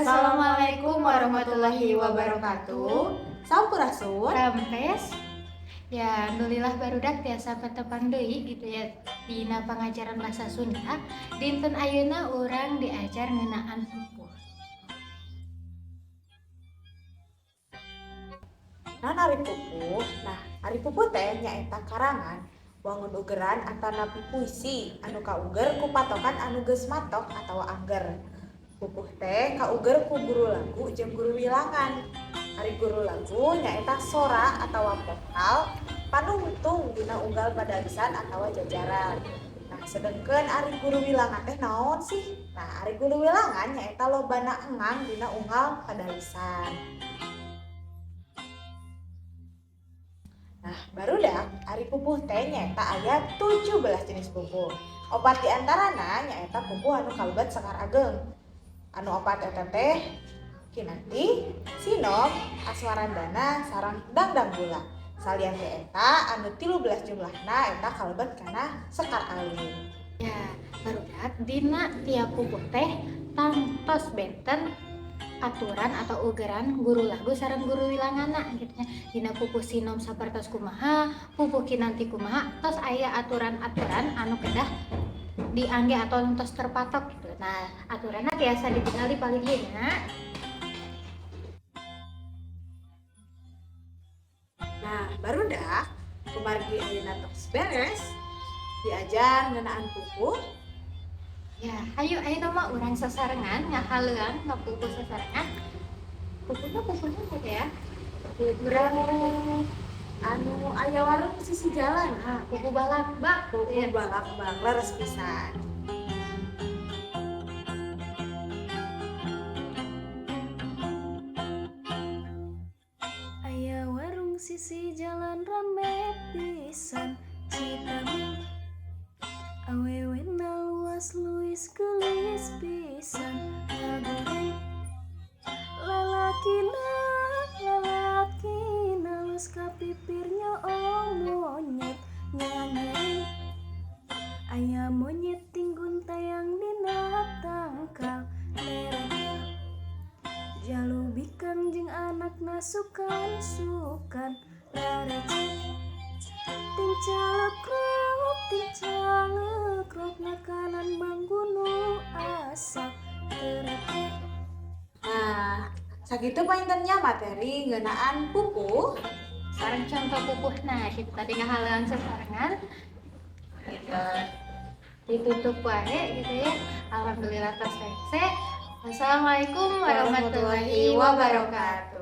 Assalamualaikum warahmatullahi wabarakatuh. Sampurasun. Rampes. Ya, alhamdulillah barudak tiasa patepang deui gitu ya dina pangajaran bahasa Sunda. Dinten ayeuna urang diajar ngeunaan pupuh. Ari pupuh teh nyaeta karangan wangun ugeran antara puisi anu kauger ku patokan anu geus matok atawa angger. Pupuh teh kauger ku guru lagu jeung guru wilangan. Ari guru lagu nyaeta sora atawa vokal panungtung dina unggal padalisan atawa jajaran. Sedengkeun ari guru wilangan teh naon sih? Ari guru wilangan nyaeta lobana engang dina unggal padalisan. Barudak ari pupuh teh nyaeta aya 17 jenis pupuh. Opat di antarana nyaeta pupuh anu kalebet sekar ageng. Anu opat eta teh kinanti, sinom, aswarandana, sareng dangdang gula. Salian teh eta anu 13 jumlahna eta kalebet kana sekar alit. Ya, barudak dina tiap pupuh teh tangtos benten aturan atau ugeran guru lagu sareng guru wilanganna gitu nya. Dina pupuh sinom sapertos kumaha, pupuh kinanti kumaha, tos aya aturan-aturan anu kedah diangge atau tos terpatok gitu. Aturanna tiasa ditingali paling ieu nya. Barudak kumargi ayeuna tos beres diajar ngeunaan pupuh. Ya, ayeuna mah urang sasarengan ngahaleuan ka pupuh sasarengan. Pupuhnya gitu ya. Urang anu aya warung sisi jalan. Pupuh balakbak. Pupuh balakbak leres pisan. Aya warung sisi jalan rame pisan Citarum. Awewena luas luis gelis pisan ngagoreng. Lalakina lus kapipirnya monyet nyangeng. Aya monyet tinggun tayang dina tangkal lereng. Jalubikan jeung anakna sukan larecet. Ting calekrok nakanan manggunu asap terete. Sakitu paintennya materi ngeunaan pupuh Sareng contoh pupuhna kita tadi ngahaleuan sasarengan. Gitu. Ditutup wae gitu ya. Alhamdulillah tos rese. Wassalamualaikum warahmatullahi wabarakatuh.